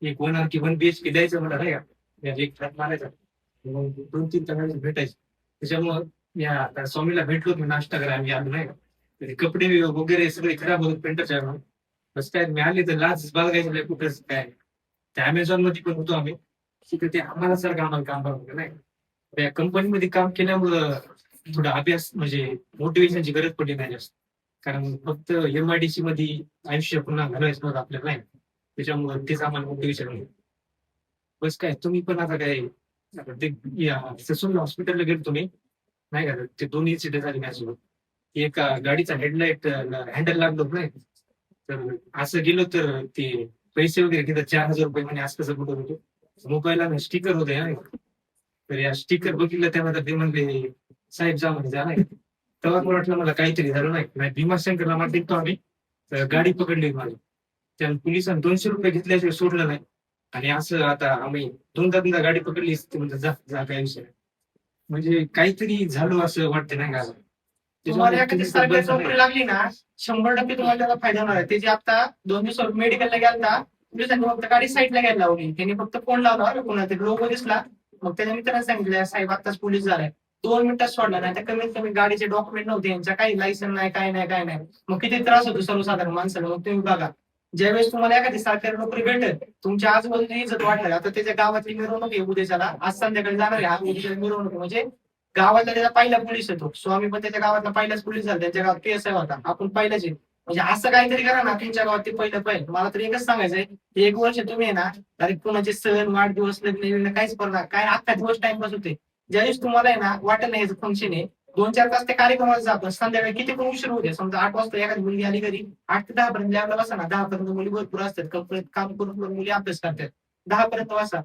एक 1 की 1 BHK द्यायचं मला नाही का, म्हणजे एक फ्लॅट मारायचा. मग 2-3 वेळेस भेटायचं. त्याच्यामुळं मी आता स्वामीला भेटलो, मी नाश्ता करायला आम्ही आलो नाही का. तर कपडे वगैरे सगळे खराब होत पेंटरच्या. बस काय मी आले तर लाच बघायचं नाही कुठंच काय. त्या अमेझॉन मध्ये पण होतो आम्ही, तिकडे ते आम्हाला सारखं आम्हाला काम बघावं नाही. त्या कंपनीमध्ये काम केल्यामुळं थोडा अभ्यास म्हणजे मोटिवेशनची गरज पडली नाही जास्त. कारण फक्त MIDC मध्ये आयुष्य पुन्हा घालवायचं नव्हतं आपल्याला नाही. त्याच्यामुळं तेच आम्हाला मोटिवेशन आहे. बस काय तुम्ही पण आता काय आता ते ससून हॉस्पिटलला गेलो तुम्ही नाही का, ते दोन्ही इन्सिडेंट झाले माझ्यासोबत. एका गाडीचा हेडलाईट हँडल लागलो नाही, तर असं गेलो तर ते पैसे वगैरे घेतात 4,000 रुपये म्हणे, असं कसं कुठं होतो. मोबाईलला स्टिकर होते ना, तर या स्टिकर बघितलं तेव्हा तर ते म्हणले साहेब जा म्हणजे जा नाही. तेव्हा मला वाटलं मला काहीतरी झालं नाही. भीमाशंकरला मला निघतो आम्ही, तर गाडी पकडली माझी. त्या पोलिसांनी 200 रुपये घेतल्याशिवाय सोडलं नाही. आणि असं आता आम्ही दोनदा गाडी पकडली, ते म्हणजे जा जा काही विषय नाही. म्हणजे काहीतरी झालं असं वाटतं नाही का. तुम्हाला त्याच्यामुळे एखादी तुम्ही पण सरकारी बस नोकरी लागली ना, 100% तुम्हाला त्याचा फायदा होणार आहे. ते जे आता 2 दिवस मेडिकलला गेलता, पोलिसांनी फक्त गाडी साईडला घ्यायला लावली. त्यांनी फक्त फोन लावला कोणाला लोगो दिसला, मग त्याच्या मित्रांनी सांगितलं साहेब आताच पोलीस झालाय. 2 मिनिटात सोडला नाही तर कमीत कमी गाडीचे डॉक्युमेंट नव्हते, यांच्या काही लायसन नाही, काय नाही काय नाही. मग किती त्रास होतो सर्वसाधारण माणसाला. मग तुम्ही बघा, ज्यावेळेस तुम्हाला एखादी सरकारी नोकरी भेटेल, तुमच्या आजूबाजूची इज्जत वाढणार. आता त्याच्या गावातली मिरवणूक आहे उद्याच्याला, आज संध्याकाळी जाणार आहे, हा उद्याच्या मिरवणूक आहे. म्हणजे गावातला त्याचा पहिला पोलीस येतो. स्वामी पण त्याच्या गावातला पहिलाच पोलीस झाला, त्यांच्या गावात PSI होता, आपण पहिलाच आहे. म्हणजे असं काहीतरी करा ना, तुमच्या गावात ते पहिलं पाहिजे. मला तर एकच सांगायचंय, 1 वर्ष तुम्ही आहे ना, डायरेक्ट कोणाचे सण वाढदिवस लग्न काहीच करणार काय, अख्खा दिवस टाइमपास होते. ज्यावेळेस तुम्हाला आहे ना वाटेल नाही याचं फंक्शन आहे, 2-4 तास त्या कार्यक्रमाला जातो. संध्याकाळी किती पण उशीर होते, समजा 8 वाजता एखादी मुलगी आली घरी, 8 ते 10 पर्यंत लॅबला बसा ना. 10 पर्यंत मुली भरपूर असतात, कंपनीत काम करून मुली अभ्यास करतात. 10 पर्यंत बसा.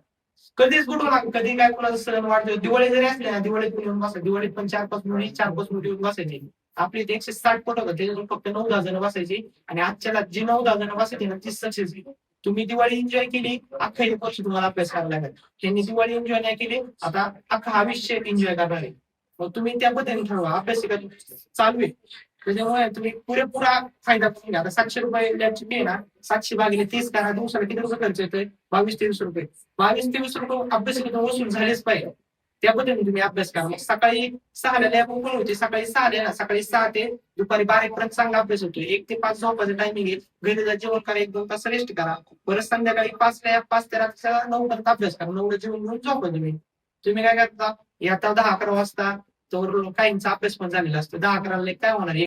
कधीच कुठून कधी काय कोणाचा सण वाढतो, दिवाळी जरी असली ना, दिवाळीत पण येऊन बसा. दिवाळीत पण 4-5 मुली येऊन बसायची. आपली 160 फुट होतं, त्याच्यातून फक्त 9-10 जण बसायची. आणि आजच्याला जी 9-10 जण बसायची ना, तीच सक्सेस. तुम्ही दिवाळी एन्जॉय केली, अख्खा 1 वर्ष तुम्हाला अभ्यास करायला लागेल. त्यांनी दिवाळी एन्जॉय नाही केली, आता अख्खा आयुष्य एन्जॉय करणार आहे. मग तुम्ही त्या पद्धतीने ठरवा, अभ्यास चालू आहे. त्याच्यामुळे तुम्ही पुरेपुरा फायदा करून घ्या. आता 700 रुपये लॅबची फी आहे ना, 700 भागिले 30 करा, दिवसाला किती रुपये खर्च येतोय? 22-23 रुपये. 22-23 रुपये अभ्यासिकेतून वसूल झालेच पाहिजे. त्या पद्धतीने तुम्ही अभ्यास करा. मग सकाळी 6ला लॅब ओपन होते, सकाळी 6ला सकाळी 6 ते दुपारी 12 पर्यंत चांगला अभ्यास होतो. 1 ते 5 झोपायचं टायमिंग आहे. घरी जा, जेवण करा, 1-2 तास रेस्ट करा. परत संध्याकाळी 5 ते रात्री 9 पर्यंत अभ्यास करा. 9ला जेवण घेऊन झोपा तुम्ही. तुम्ही काय करता, आता 10-11 वाजता तर काहींचा अभ्यास पण झालेला असतो. 10-11 काय होणार आहे.